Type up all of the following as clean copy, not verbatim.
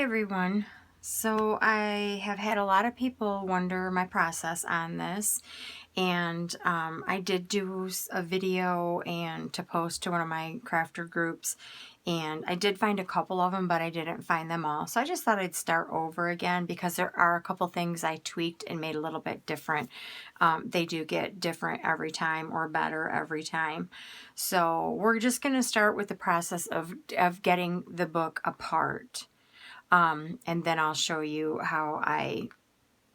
Hi everyone. So I have had a lot of people wonder my process on this, and I did do a video and to post to one of my crafter groups, and I did find a couple of them, but I didn't find them all. So I just thought I'd start over again because there are a couple things I tweaked and made a little bit different. They do get different every time or better every time. So we're just going to start with the process of getting the book apart. And then I'll show you how I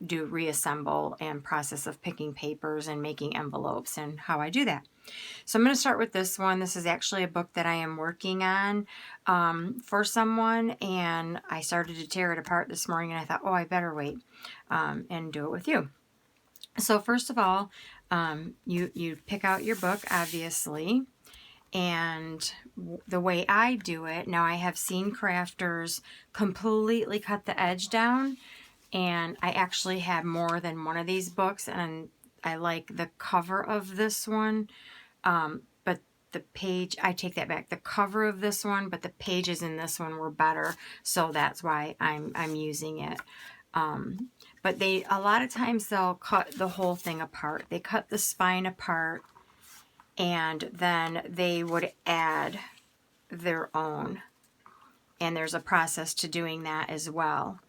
do reassemble and process of picking papers and making envelopes and how I do that. So I'm going to start with this one. This is actually a book that I am working on for someone, and I started to tear it apart this morning, and I thought, oh, I better wait and do it with you. So first of all, you pick out your book, obviously. And the way I do it, now I have seen crafters completely cut the edge down, and I actually have more than one of these books, and I like the cover of this one, but the page, I take that back, the cover of this one, but the pages in this one were better, so that's why I'm using it. But a lot of times they'll cut the whole thing apart. They cut the spine apart, and then they would add their own. And there's a process to doing that as well.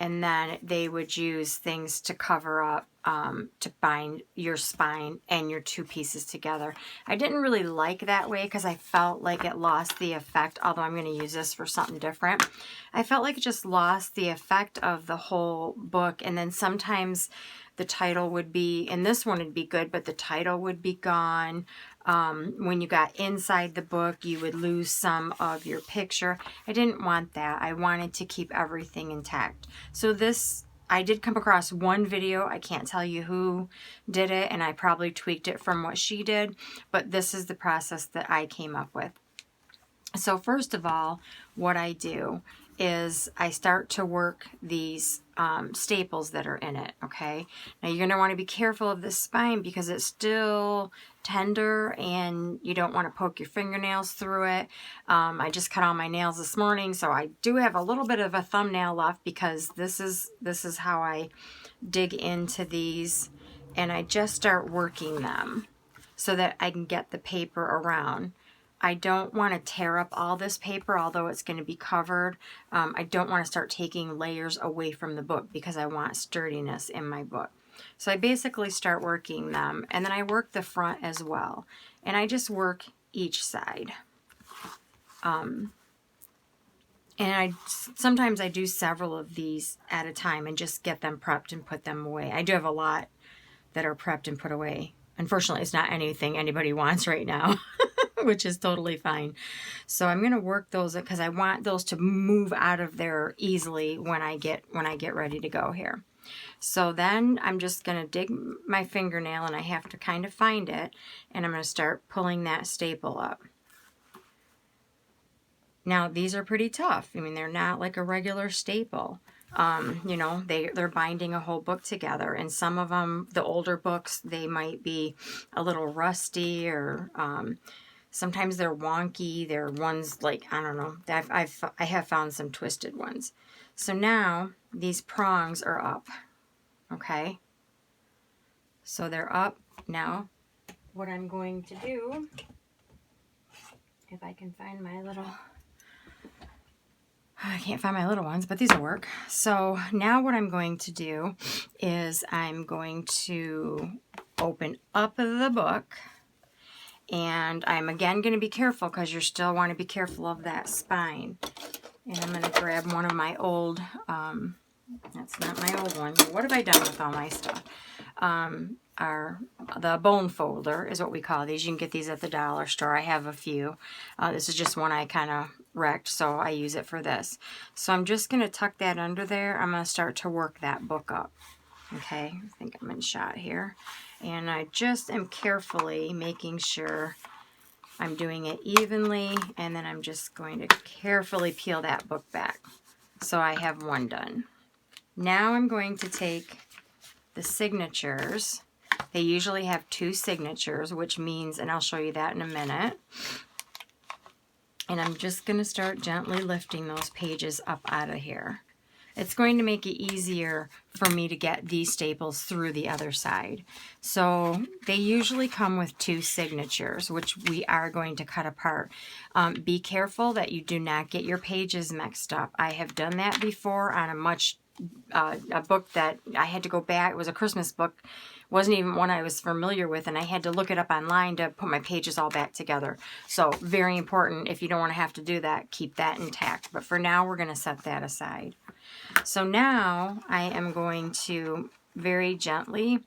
And then they would use things to cover up, to bind your spine and your two pieces together. I didn't really like that way because I felt like it lost the effect, although I'm going to use this for something different. I felt like it just lost the effect of the whole book, and then sometimes the title would be, and this one would be good, but the title would be gone. When you got inside the book, you would lose some of your picture. I didn't want that. I wanted to keep everything intact. So this, I did come across one video. I can't tell you who did it, and I probably tweaked it from what she did, but this is the process that I came up with. So first of all, what I do is I start to work these staples that are in it, okay? Now you're going to want to be careful of this spine because it's still tender and you don't want to poke your fingernails through it. I just cut all my nails this morning, so I do have a little bit of a thumbnail left because this is how I dig into these, and I just start working them so that I can get the paper around. I don't want to tear up all this paper, although it's going to be covered. I don't want to start taking layers away from the book because I want sturdiness in my book. So I basically start working them, and then I work the front as well. And I just work each side. And sometimes I do several of these at a time and just get them prepped and put them away. I do have a lot that are prepped and put away. Unfortunately, it's not anything anybody wants right now, which is totally fine. So I'm going to work those because I want those to move out of there easily when I get ready to go here. So then I'm just going to dig my fingernail, and I have to kind of find it, and I'm going to start pulling that staple up. Now these are pretty tough. I mean, they're not like a regular staple. You know, they're binding a whole book together, and some of them, the older books, they might be a little rusty, or sometimes they're wonky. They're ones like, I don't know, I have found some twisted ones. So now these prongs are up, okay? So they're up. Now what I'm going to do, if I can find my little, I can't find my little ones, but these will work. So now what I'm going to do is I'm going to open up the book, and I'm again going to be careful because you still want to be careful of that spine. And I'm going to grab one of my old, that's not my old one. What have I done with all my stuff? The bone folder is what we call these. You can get these at the dollar store. I have a few. This is just one I kind of wrecked, so I use it for this. So I'm just going to tuck that under there. I'm going to start to work that book up. Okay, I think I'm in shot here. And I just am carefully making sure I'm doing it evenly, and then I'm just going to carefully peel that book back. So I have one done. Now I'm going to take the signatures. They usually have two signatures, which means, and I'll show you that in a minute, And I'm just going to start gently lifting those pages up out of here. It's going to make it easier for me to get these staples through the other side. So they usually come with 2 signatures, which we are going to cut apart. Be careful that you do not get your pages mixed up. I have done that before on a book that I had to go back. It was a Christmas book. Wasn't even one I was familiar with, and I had to look it up online to put my pages all back together. So very important. If you don't want to have to do that, keep that intact. But for now, we're going to set that aside. So now I am going to very gently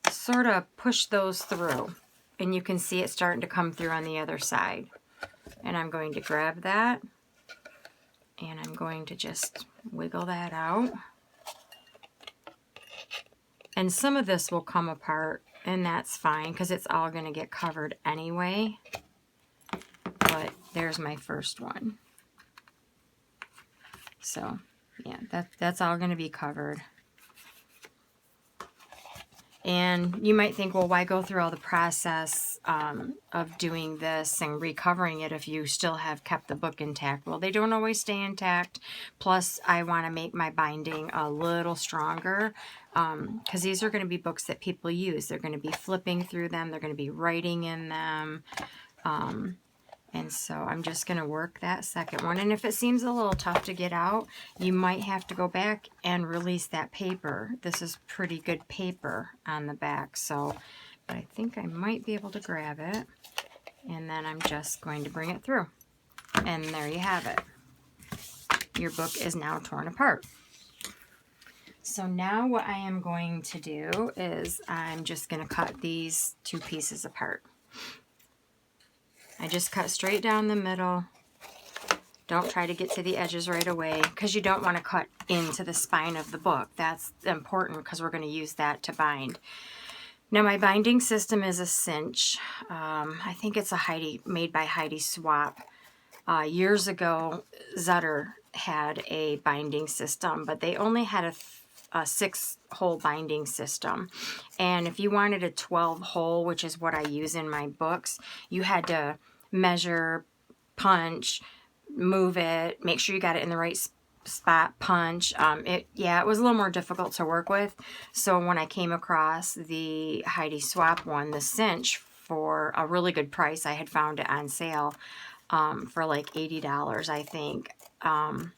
sort of push those through, and you can see it starting to come through on the other side. And I'm going to grab that, and I'm going to just wiggle that out. And some of this will come apart, and that's fine because it's all going to get covered anyway. But there's my first one. So yeah, that's all going to be covered. And you might think, well, why go through all the process of doing this and recovering it if you still have kept the book intact? Well, they don't always stay intact. Plus, I want to make my binding a little stronger because these are going to be books that people use. They're going to be flipping through them. They're going to be writing in them. And so I'm just going to work that second one. And if it seems a little tough to get out, you might have to go back and release that paper. This is pretty good paper on the back. So, but I think I might be able to grab it. And then I'm just going to bring it through. And there you have it. Your book is now torn apart. So now what I am going to do is I'm just going to cut these 2 pieces apart. I just cut straight down the middle. Don't try to get to the edges right away because you don't want to cut into the spine of the book. That's important because we're going to use that to bind. Now my binding system is a cinch. I think it's made by Heidi Swap. Years ago, Zutter had a binding system, but they only had a 6-hole binding system. And if you wanted a 12-hole, which is what I use in my books, you had to measure, punch, move it, make sure you got it in the right spot, punch. It was a little more difficult to work with. So when I came across the Heidi Swap one, the cinch, for a really good price, I had found it on sale for like $80, I think. And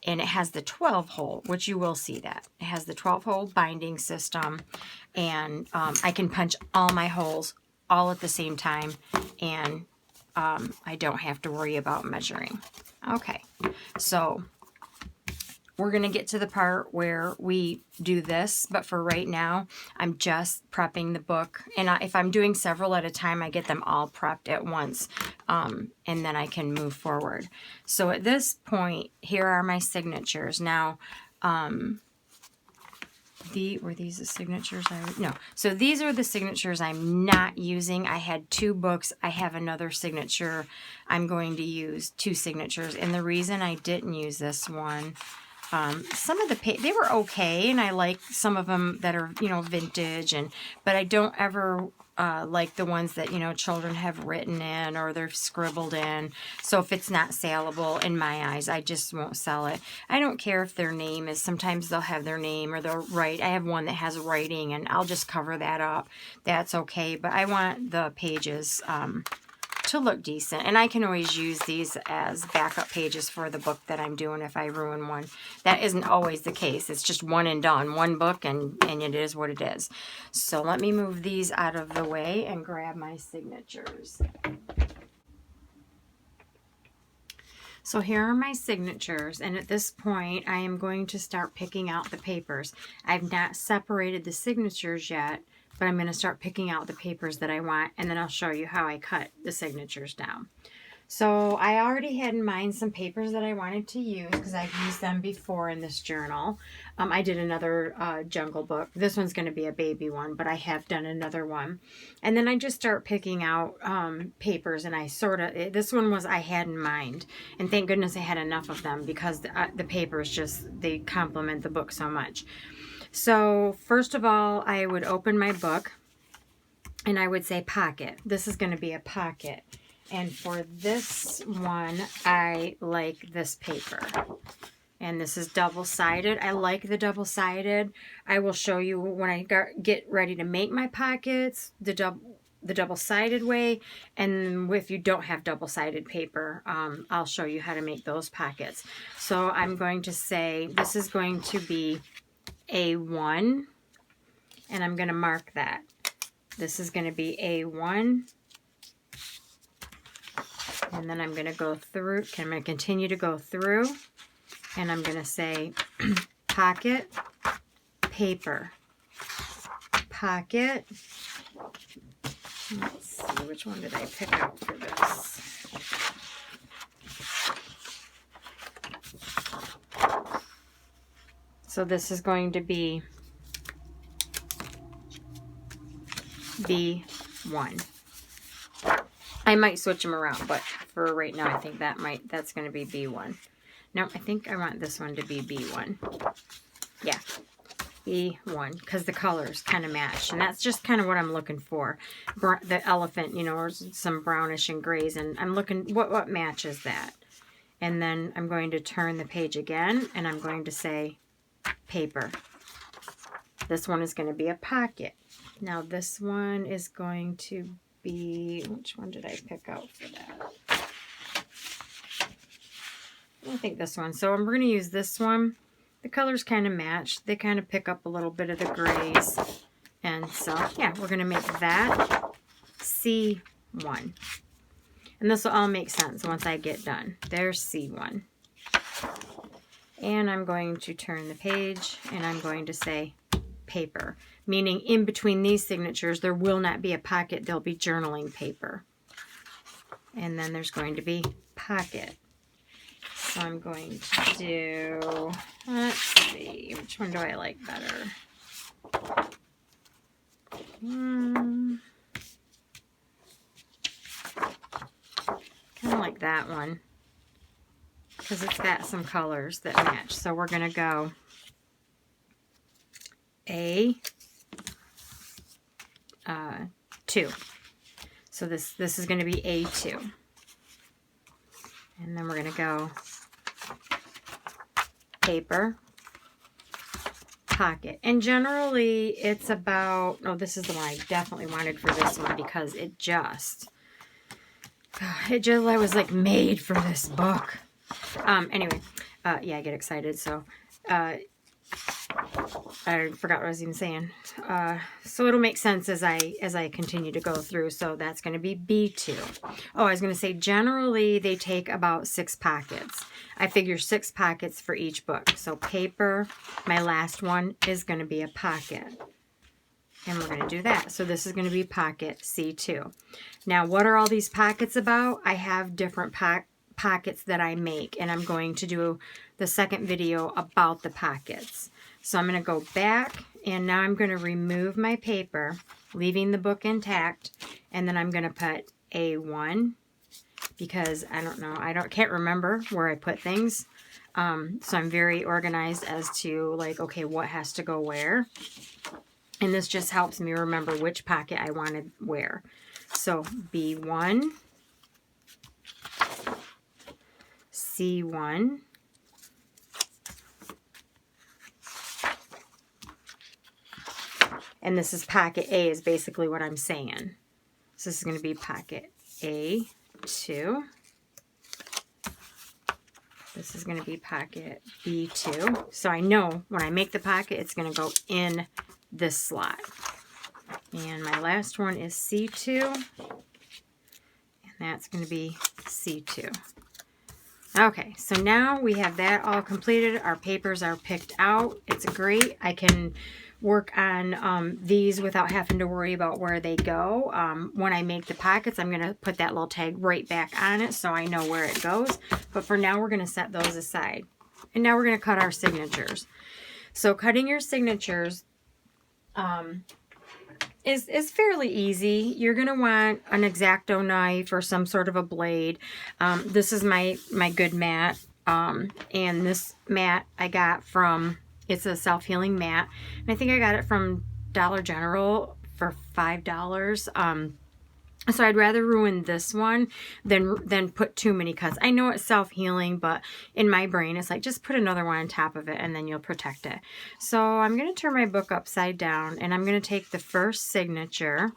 it has the 12-hole, which you will see that. It has the 12-hole binding system, and I can punch all my holes all at the same time, and I don't have to worry about measuring. Okay, so we're going to get to the part where we do this, but for right now, I'm just prepping the book. And if I'm doing several at a time, I get them all prepped at once, and then I can move forward. So at this point, here are my signatures. Now, were these the signatures? No. So these are the signatures I'm not using. I had 2 books. I have another signature. I'm going to use 2 signatures. And the reason I didn't use this one, some of they were okay, and I like some of them that are, vintage, but I don't ever like the ones that, children have written in or they're scribbled in. So if it's not saleable in my eyes, I just won't sell it. I don't care if their name is, sometimes they'll have their name or they'll write. I have one that has writing, and I'll just cover that up. That's okay, but I want the pages to look decent, and I can always use these as backup pages for the book that I'm doing if I ruin one. That isn't always the case. It's just one and done, one book, and it is what it is. So let me move these out of the way and grab my signatures. So here are my signatures, and at this point I am going to start picking out the papers. I've not separated the signatures yet, but I'm going to start picking out the papers that I want, and then I'll show you how I cut the signatures down. So I already had in mind some papers that I wanted to use because I've used them before in this journal. I did another Jungle Book. This one's going to be a baby one, but I have done another one. And then I just start picking out papers, and this one was I had in mind. And thank goodness I had enough of them because the papers they complement the book so much. So first of all, I would open my book and I would say pocket. This is going to be a pocket. And for this one, I like this paper. And this is double-sided. I like the double-sided. I will show you when I get ready to make my pockets, the double-sided way. And if you don't have double-sided paper, I'll show you how to make those pockets. So I'm going to say this is going to be A1. And I'm going to mark that. This is going to be A1. And then I'm going to go through, I'm going to continue to go through, and I'm going to say pocket, paper, pocket. Let's see, which one did I pick out for this? So this is going to be B1. I might switch them around, but for right now, I think that's going to be B1. No, I think I want this one to be B1. Yeah, B1, because the colors kind of match, and that's just kind of what I'm looking for. The elephant, you know, or some brownish and grays, and I'm looking what matches that. And then I'm going to turn the page again, and I'm going to say paper. This one is going to be a pocket. Now this one is going to be, which one did I pick out for that? I think this one. So I'm going to use this one. The colors kind of match. They kind of pick up a little bit of the grays. And so, yeah, we're going to make that C1. And this will all make sense once I get done. There's C1. And I'm going to turn the page, and I'm going to say paper, meaning in between these signatures there will not be a pocket, there'll be journaling paper. And then there's going to be pocket. So I'm going to do, let's see, which one do I like better? Kind of like that one, because it's got some colors that match. So we're going to go A2. So this is going to be A2. And then we're going to go paper, pocket. And generally it's about, oh, this is the one I definitely wanted for this one, because I was like made for this book. Anyway, yeah, I get excited. So, I forgot what I was even saying. So it'll make sense as I continue to go through. So that's going to be B2. Oh, I was going to say generally they take about 6 pockets. I figure 6 pockets for each book. So paper, my last one, is going to be a pocket. And we're going to do that. So this is going to be pocket C2. Now, what are all these pockets about? I have different pockets that I make, and I'm going to do the second video about the pockets. So I'm going to go back, and now I'm going to remove my paper, leaving the book intact, and then I'm going to put A1, because I don't know, can't remember where I put things. So I'm very organized as to like, okay, what has to go where. And this just helps me remember which pocket I wanted where. So B1, C1, and this is pocket A is basically what I'm saying. So this is going to be pocket A2. This is going to be pocket B2. So I know when I make the pocket, it's going to go in this slot. And my last one is C2. And that's going to be C2. Okay, so now we have that all completed. Our papers are picked out. It's great. I can work on these without having to worry about where they go. When I make the pockets, I'm going to put that little tag right back on it so I know where it goes. But for now, we're going to set those aside. And now we're going to cut our signatures. So cutting your signatures is fairly easy. You're going to want an X-Acto knife or some sort of a blade. This is my good mat. And this mat I got from... It's a self-healing mat, and I think I got it from Dollar General for $5. So I'd rather ruin this one than put too many cuts. I know it's self-healing, but in my brain, it's like, just put another one on top of it and then you'll protect it. So I'm going to turn my book upside down, and I'm going to take the first signature,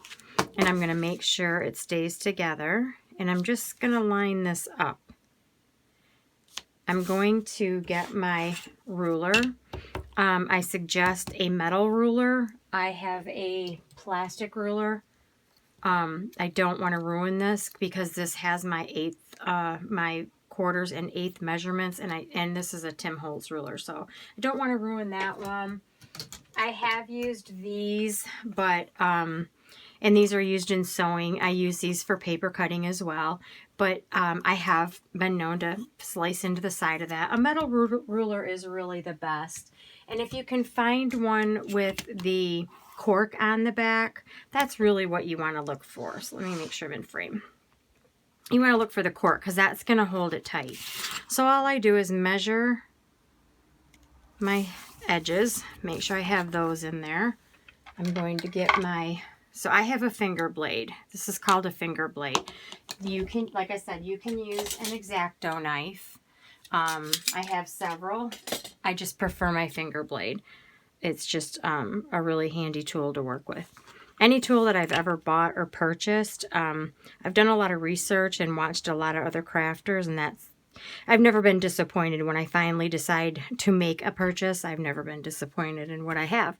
and I'm going to make sure it stays together. And I'm just going to line this up. I'm going to get my ruler. I suggest a metal ruler. I have a plastic ruler. I don't want to ruin this because this has my my quarters and eighth measurements, and this is a Tim Holtz ruler, so I don't want to ruin that one. I have used these, but and these are used in sewing. I use these for paper cutting as well, but I have been known to slice into the side of that. A metal ruler is really the best, and if you can find one with the cork on the back, that's really what you want to look for. So let me make sure I'm in frame. You want to look for the cork because that's going to hold it tight. So all I do is measure my edges, make sure I have those in there. I'm going to get my, so I have a finger blade. This is called a finger blade. You can, like I said, you can use an X-Acto knife. I have several. I just prefer my finger blade. It's just a really handy tool to work with. Any tool that I've ever bought or purchased, I've done a lot of research and watched a lot of other crafters, and I've never been disappointed when I finally decide to make a purchase. I've never been disappointed in what I have.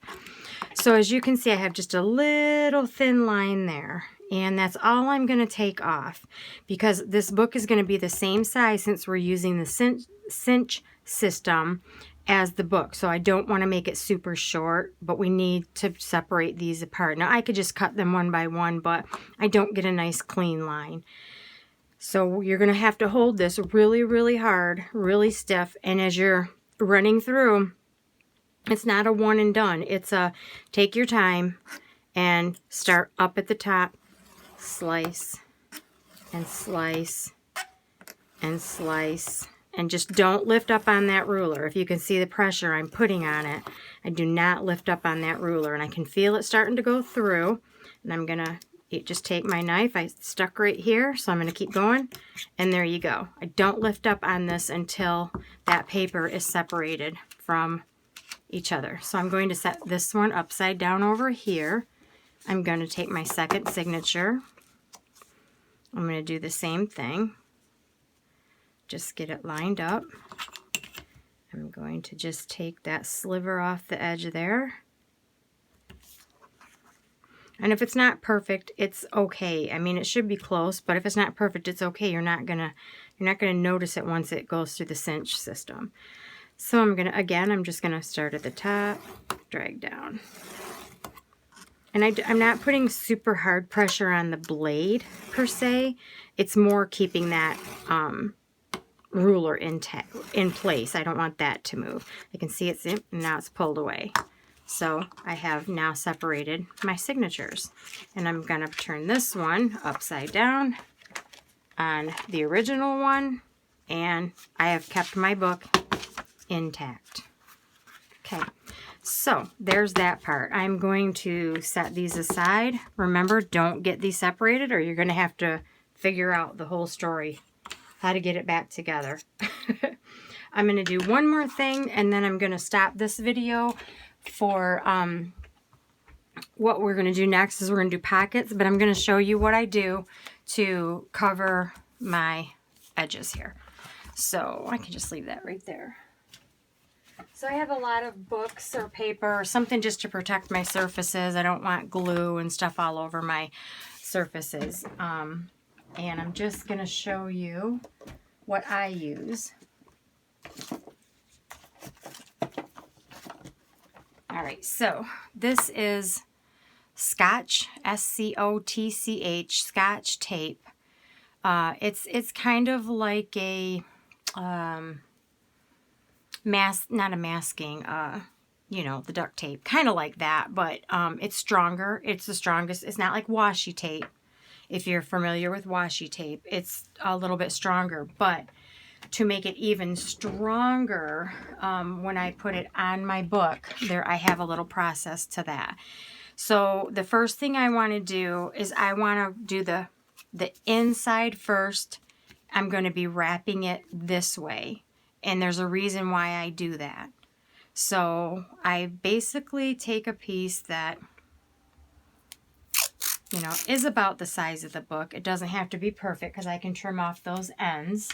So as you can see, I have just a little thin line there, and that's all I'm going to take off because this book is going to be the same size since we're using the cinch system as the book. So I don't want to make it super short, but we need to separate these apart. Now I could just cut them one by one, but I don't get a nice clean line. So you're going to have to hold this really, really hard, really stiff. And as you're running through, it's not a one and done. It's a take your time and start up at the top, slice and slice and slice. And just don't lift up on that ruler. If you can see the pressure I'm putting on it, I do not lift up on that ruler. And I can feel it starting to go through. And I'm going to just take my knife. I stuck right here, so I'm going to keep going. And there you go. I don't lift up on this until that paper is separated from each other. So I'm going to set this one upside down over here. I'm going to take my second signature. I'm going to do the same thing. Just get it lined up. I'm going to just take that sliver off the edge there. And if it's not perfect, it's okay. I mean, it should be close, but if it's not perfect, it's okay. You're not gonna notice it once it goes through the cinch system. So I'm just gonna start at the top, drag down. And I'm not putting super hard pressure on the blade per se. It's more keeping that ruler in place. I don't want that to move. I can see it's in, and now it's pulled away. So I have now separated my signatures, and I'm going to turn this one upside down on the original one, and I have kept my book intact. Okay, so there's that part. I'm going to set these aside. Remember, don't get these separated or you're going to have to figure out the whole story, how to get it back together. I'm going to do one more thing, and then I'm going to stop this video for what we're going to do next is we're going to do pockets, but I'm going to show you what I do to cover my edges here. So I can just leave that right there. So I have a lot of books or paper or something just to protect my surfaces. I don't want glue and stuff all over my surfaces. And I'm just going to show you what I use. All right, so this is Scotch, S-C-O-T-C-H, Scotch tape. It's kind of like a not a masking, you know, the duct tape, kind of like that, but it's stronger. It's the strongest. It's not like washi tape. If you're familiar with washi tape, it's a little bit stronger, but to make it even stronger, when I put it on my book, there I have a little process to that. So the first thing I want to do is I want to do the the inside first. I'm going to be wrapping it this way. And there's a reason why I do that. So I basically take a piece that, you know, is about the size of the book. It doesn't have to be perfect because I can trim off those ends.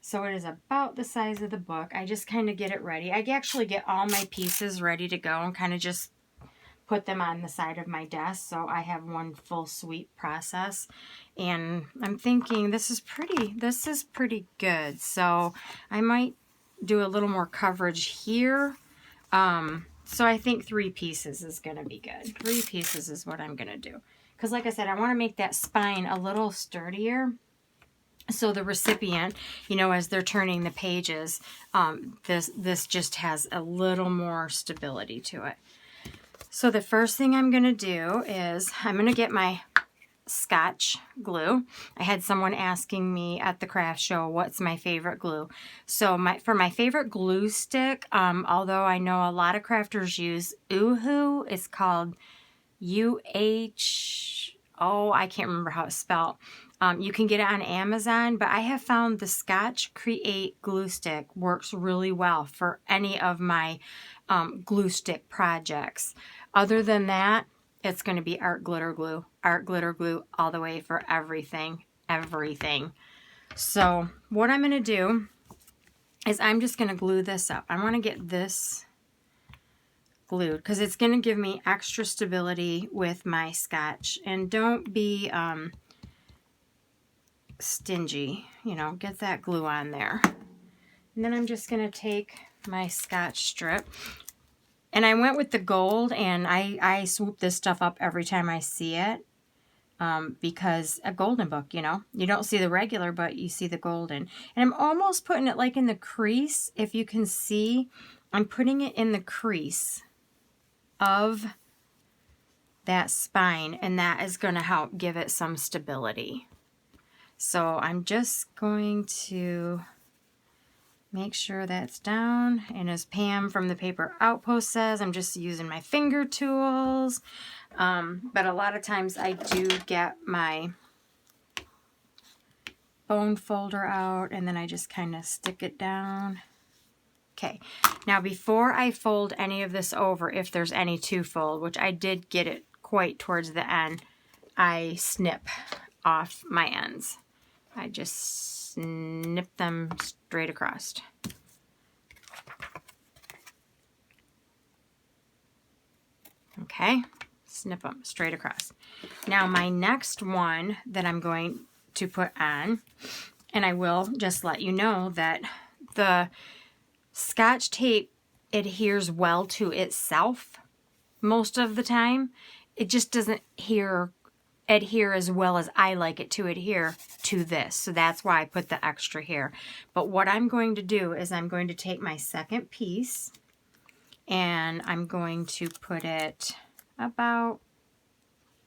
So it is about the size of the book. I just kind of get it ready. I actually get all my pieces ready to go and kind of just put them on the side of my desk so I have one full sweep process. And I'm thinking this is pretty good. So I might do a little more coverage here. So I think 3 pieces is going to be good. 3 pieces is what I'm going to do. Because like I said, I want to make that spine a little sturdier. So the recipient, you know, as they're turning the pages, this just has a little more stability to it. So the first thing I'm going to do is I'm going to get my Scotch glue. I had someone asking me at the craft show what's my favorite glue. So for my favorite glue stick, although I know a lot of crafters use Uhu, it's called U-H-O, I can't remember how it's spelled. You can get it on Amazon, but I have found the Scotch Create glue stick works really well for any of my glue stick projects. Other than that, it's going to be art glitter glue all the way for everything. So what I'm going to do is I'm just going to glue this up. I want to get this glued because it's going to give me extra stability with my Scotch. And don't be stingy, you know, get that glue on there. And then I'm just going to take my Scotch strip. And I went with the gold, and I swoop this stuff up every time I see it because a golden book, you know. You don't see the regular, but you see the golden. And I'm almost putting it like in the crease. If you can see, I'm putting it in the crease of that spine, and that is going to help give it some stability. So I'm just going to make sure that's down. And as Pam from the Paper Outpost says, I'm just using my finger tools. But a lot of times I do get my bone folder out and then I just kind of stick it down. Okay, now before I fold any of this over, if there's any to fold, which I did get it quite towards the end, I snip off my ends. I just snip them straight across. Okay, snip them straight across. Now my next one that I'm going to put on, and I will just let you know that the Scotch tape adheres well to itself most of the time. It just doesn't adhere as well as I like it to adhere to this. So that's why I put the extra here. But what I'm going to do is I'm going to take my second piece and I'm going to put it about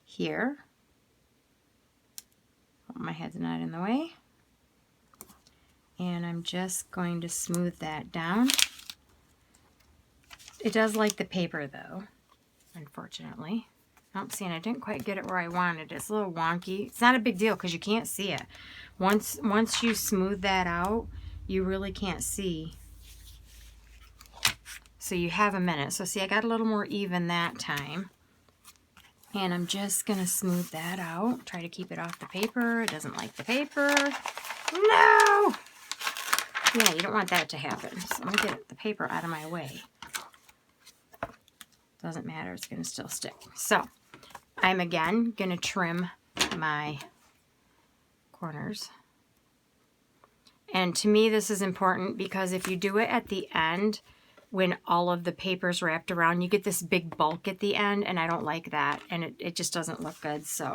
here. Hope my head's not in the way. And I'm just going to smooth that down. It does like the paper though, unfortunately. Oh, see, and I didn't quite get it where I wanted. It's a little wonky. It's not a big deal because you can't see it. Once you smooth that out, you really can't see. So you have a minute. So see, I got a little more even that time. And I'm just going to smooth that out. Try to keep it off the paper. It doesn't like the paper. No! Yeah, you don't want that to happen. So let me get the paper out of my way. Doesn't matter. It's going to still stick. So I'm again going to trim my corners. And to me, this is important because if you do it at the end, when all of the paper's wrapped around, you get this big bulk at the end, and I don't like that, and it just doesn't look good. So,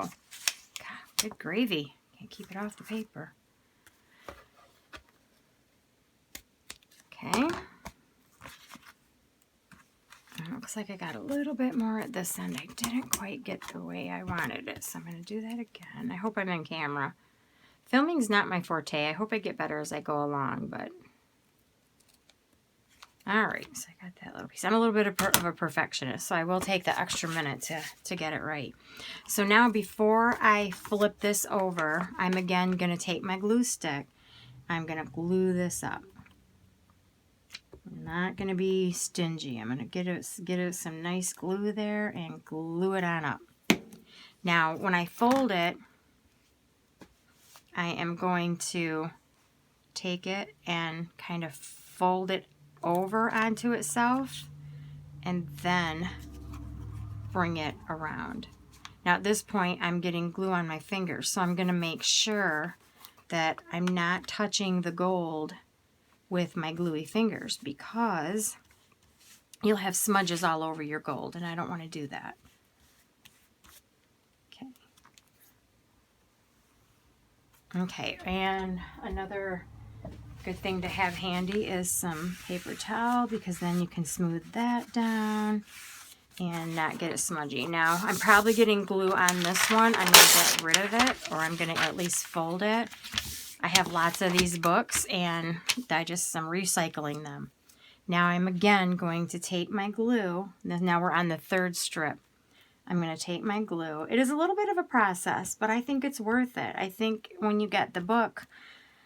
God, good gravy. Can't keep it off the paper. Okay. It looks like I got a little bit more at this end. I didn't quite get the way I wanted it, so I'm going to do that again. I hope I'm in camera. Filming's not my forte. I hope I get better as I go along, but All right, so I got that little piece. I'm a little bit of a perfectionist, so I will take the extra minute to get it right. So now before I flip this over, I'm again going to take my glue stick. I'm going to glue this up. I'm not going to be stingy. I'm going to get it some nice glue there and glue it on up. Now, when I fold it, I am going to take it and kind of fold it over onto itself and then bring it around. Now at this point I'm getting glue on my fingers, so I'm going to make sure that I'm not touching the gold with my gluey fingers, because you'll have smudges all over your gold and I don't want to do that. Okay, and another good thing to have handy is some paper towel, because then you can smooth that down and not get it smudgy. Now, I'm probably getting glue on this one. I'm going to get rid of it, or I'm going to at least fold it. I have lots of these books and I'm recycling them. Now I'm again going to take my glue. Now we're on the third strip. I'm going to take my glue. It is a little bit of a process, but I think it's worth it. I think when you get the book,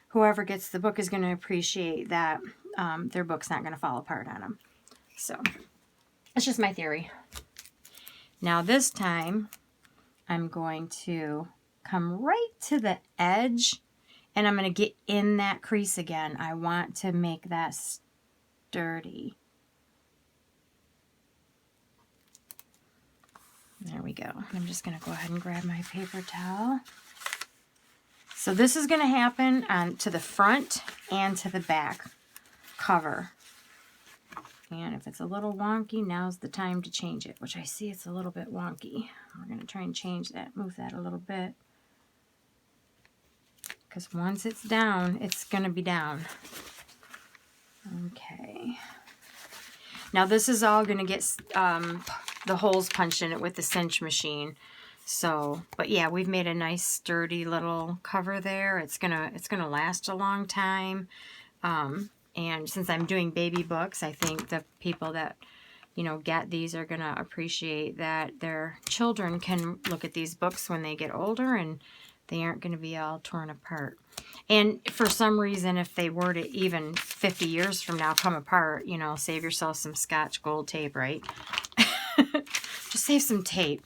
whoever gets the book is going to appreciate that their book's not going to fall apart on them. So, that's just my theory. Now this time, I'm going to come right to the edge, and I'm going to get in that crease again. I want to make that sturdy. There we go. I'm just going to go ahead and grab my paper towel. So this is going to happen to the front and to the back cover. And if it's a little wonky, now's the time to change it, which I see it's a little bit wonky. We're going to try and change that, move that a little bit. Because once it's down, it's going to be down. Okay. Now this is all going to get the holes punched in it with the cinch machine. So, but yeah, we've made a nice sturdy little cover there. It's gonna last a long time. And since I'm doing baby books, I think the people that, you know, get these are gonna appreciate that their children can look at these books when they get older and they aren't gonna be all torn apart. And for some reason, if they were to even 50 years from now come apart, you know, save yourself some Scotch gold tape, right? Just save some tape.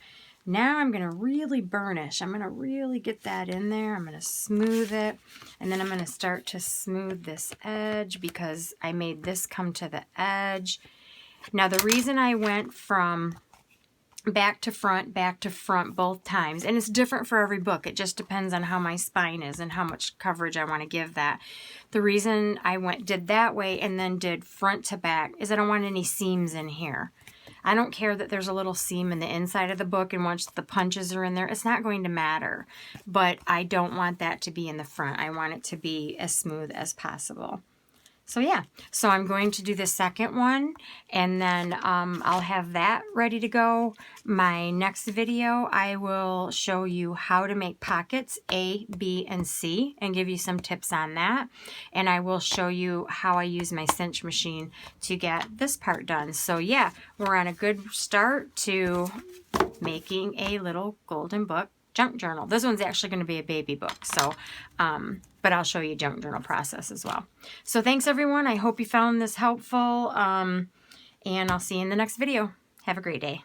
Now I'm going to really burnish. I'm going to really get that in there. I'm going to smooth it. And then I'm going to start to smooth this edge, because I made this come to the edge. Now the reason I went from back to front both times, and it's different for every book. It just depends on how my spine is and how much coverage I want to give that. The reason I did that way and then did front to back is I don't want any seams in here. I don't care that there's a little seam in the inside of the book, and once the punches are in there, it's not going to matter. But I don't want that to be in the front. I want it to be as smooth as possible. So yeah, so I'm going to do the second one, and then I'll have that ready to go. My next video, I will show you how to make pockets A, B, and C, and give you some tips on that. And I will show you how I use my cinch machine to get this part done. So yeah, we're on a good start to making a little golden book junk journal. This one's actually going to be a baby book, so but I'll show you junk journal process as well. So thanks everyone. I hope you found this helpful, and I'll see you in the next video. Have a great day.